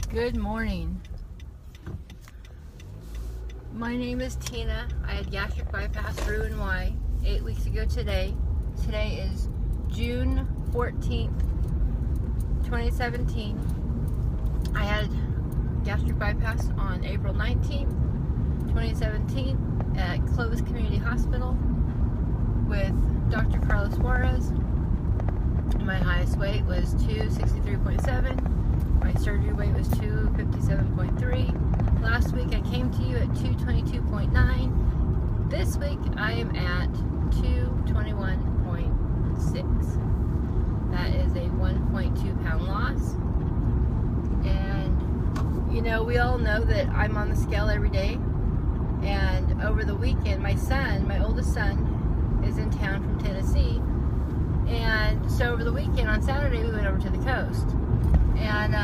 Good morning. My name is Tina. I had gastric bypass Roux-en-Y 8 weeks ago today. Today is June 14th, 2017. I had gastric bypass on April 19th, 2017 at Clovis Community Hospital with Dr. Carlos Juarez. My highest weight was 263.7. My surgery weight was 257.3. Last week I came to you at 222.9. This week I am at 221.6. That is a 1.2 pound loss. And you know, we all know that I'm on the scale every day. And over the weekend, my oldest son, is in town from Tennessee. And so over the weekend, on Saturday, we went over to the coast. And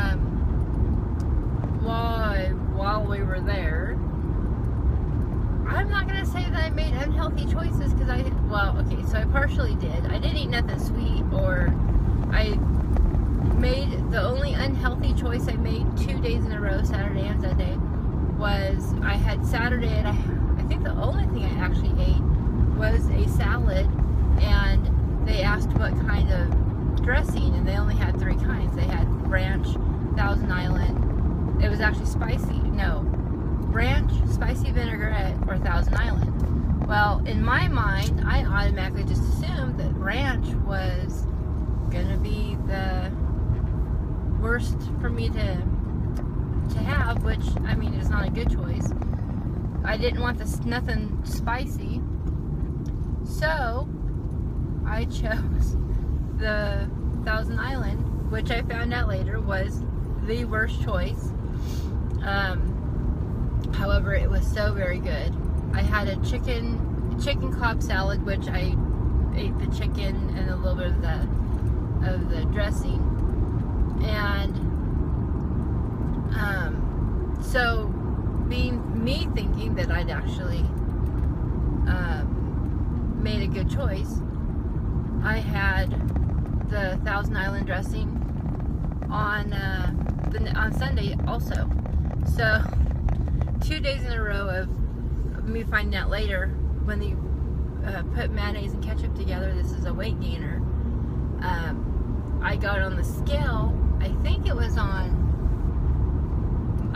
while we were there, I'm not going to say that I made unhealthy choices because I partially did. I didn't eat nothing sweet, or I made the only unhealthy choice I made 2 days in a row, Saturday and Sunday, was I had Saturday, and I think the only thing I actually ate was a salad, and they asked what kind of dressing, and they only had 3 kinds. They had ranch, Thousand Island. It was actually spicy. No, ranch, spicy vinaigrette, or Thousand Island. Well, in my mind, I automatically just assumed that ranch was gonna be the worst for me to have, which I mean is not a good choice. I didn't want nothing spicy, so I chose the Thousand Island, which I found out later was the worst choice. However, it was so very good. I had a chicken Cobb salad, which I ate the chicken and a little bit of the dressing, and so being me thinking that I'd actually made a good choice, I had the Thousand Island dressing on Sunday also. So 2 days in a row of me finding out later when you put mayonnaise and ketchup together, this is a weight gainer. I got on the scale. I think it was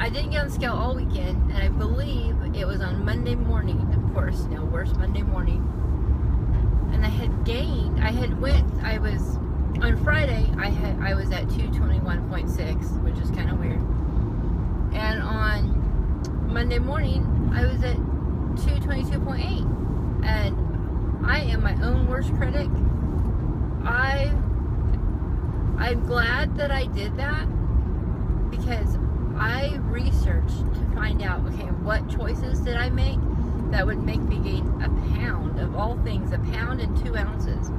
I didn't get on the scale all weekend, and I believe it was on Monday morning. Of course, worst Monday morning. And I had gained. On Friday. I was at 221.6, which is kind of weird. And on Monday morning, I was at 222.8. And I am my own worst critic. I'm glad that I did that, because I researched to find out, okay, what choices did I make that would make me gain a pound, of all things, a pound and 2 ounces.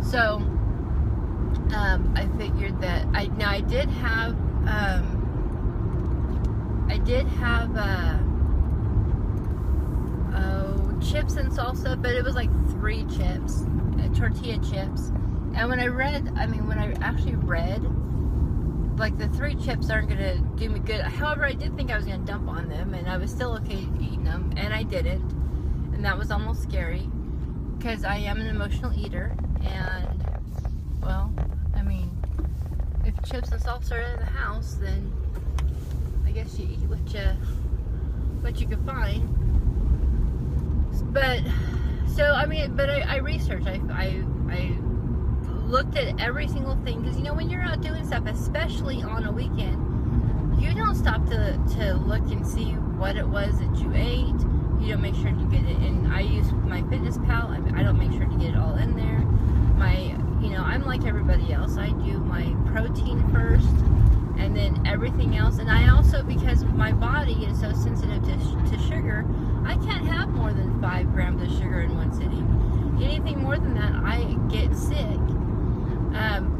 So I figured that I did have chips and salsa, but it was like 3 chips, tortilla chips. And when I actually read, like, the 3 chips aren't gonna do me good. However, I did think I was gonna dump on them, and I was still okay eating them, and I didn't. And that was almost scary, because I am an emotional eater, and, well, I mean, if chips and salsa are in the house, then I guess you eat what you can find. But I researched. I looked at every single thing, because when you're out doing stuff, especially on a weekend, you don't stop to look and see what it was that you ate. You don't make sure to get it in. I use my MyFitnessPal. I don't make sure to get it all in there. I'm like everybody else. I do my protein first, and then everything else. And I also, because my body is so sensitive to sugar, I can't have more than 5 grams of sugar in one sitting. Anything more than that, I get sick.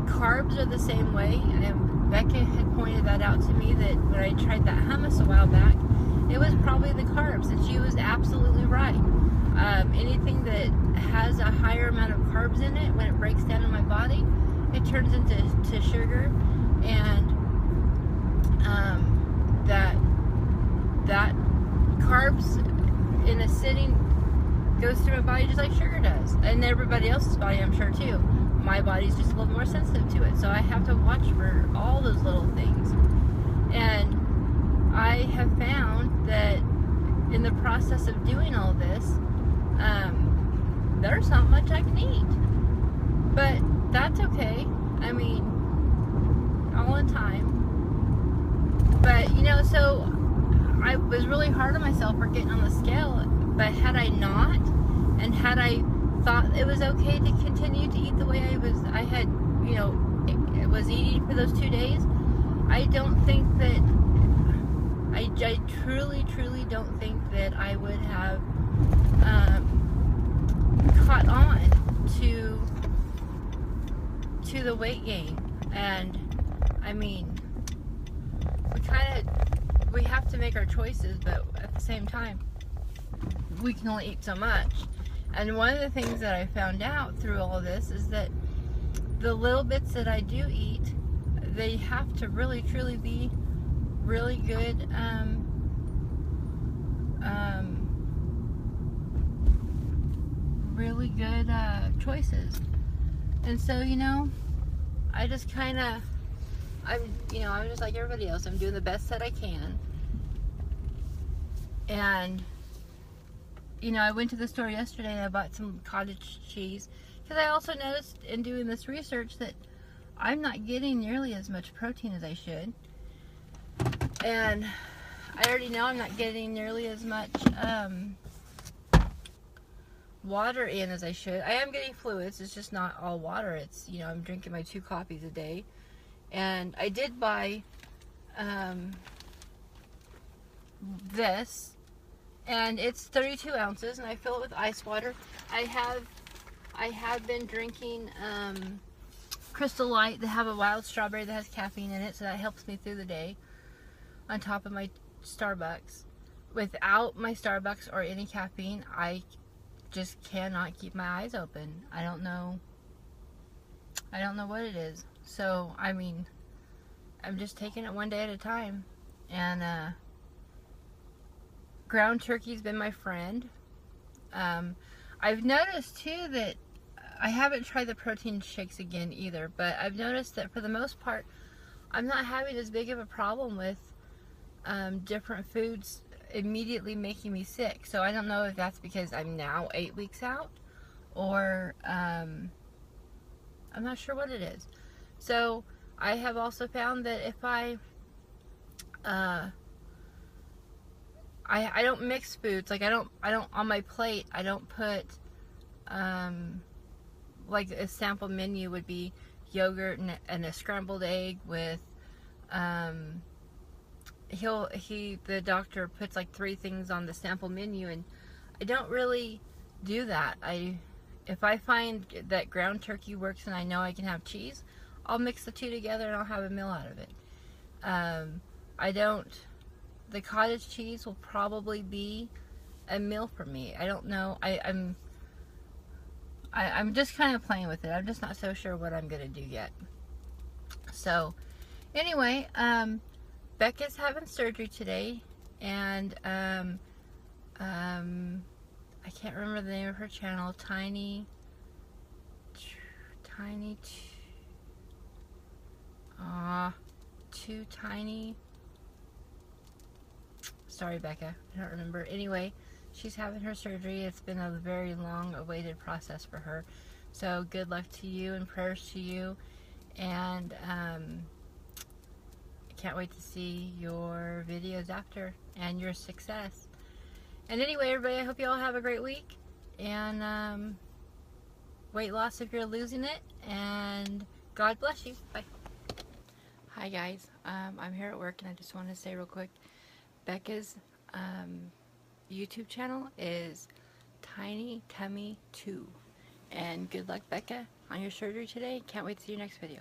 Carbs are the same way, and Becca had pointed that out to me, that when I tried that hummus a while back, it was probably the carbs, and she was absolutely right. Anything that has a higher amount of carbs in it, when it breaks down in my body, it turns into sugar, and carbs in a sitting goes through my body just like sugar does, and everybody else's body, I'm sure, too. My body's just a little more sensitive to it, so I have to watch for all those little things. And I have found that in the process of doing all this, there's not much I can eat, but that's okay. I mean, all in time. But you know, so I was really hard on myself for getting on the scale, but had I not, and had I thought it was okay to continue to eat the way I had, you know, was eating for those 2 days, I don't think that, I truly don't think that I would have caught on to the weight gain. And I mean, we have to make our choices, but at the same time, we can only eat so much. And one of the things that I found out through all of this is that the little bits that I do eat, they have to really truly be really good really good choices. And so, you know, I just kind of, I'm just like everybody else. I'm doing the best that I can. And, you know, I went to the store yesterday and I bought some cottage cheese, because I also noticed in doing this research that I'm not getting nearly as much protein as I should. And I already know I'm not getting nearly as much water in as I should. I am getting fluids, it's just not all water. It's, you know, I'm drinking my 2 coffees a day. And I did buy this, and it's 32 ounces, and I fill it with ice water. I have been drinking Crystal Light. They have a wild strawberry that has caffeine in it, so that helps me through the day, on top of my Starbucks. Without my Starbucks or any caffeine, I just cannot keep my eyes open. I don't know what it is. So, I mean, I'm just taking it one day at a time. And ground turkey's been my friend. I've noticed too that I haven't tried the protein shakes again either, but I've noticed that for the most part, I'm not having as big of a problem with different foods immediately making me sick. So I don't know if that's because I'm now 8 weeks out, or I'm not sure what it is. So I have also found that if I don't mix foods, like I don't on my plate I don't put like a sample menu would be yogurt and a scrambled egg with the doctor puts like 3 things on the sample menu, and I don't really do that. If I find that ground turkey works and I know I can have cheese, I'll mix the 2 together and I'll have a meal out of it. The cottage cheese will probably be a meal for me. I don't know. I'm just kind of playing with it. I'm just not so sure what I'm gonna do yet. So anyway, Becca's having surgery today, and I can't remember the name of her channel. Too Tiny. Sorry, Becca, I don't remember. Anyway, she's having her surgery. It's been a very long awaited process for her. So good luck to you and prayers to you. And I can't wait to see your videos after and your success. And anyway, everybody, I hope you all have a great week. And weight loss if you're losing it. And God bless you. Bye. Hi guys, I'm here at work and I just want to say real quick, Becca's YouTube channel is Tiny Tummy 2. And good luck, Becca, on your surgery today. Can't wait to see your next video.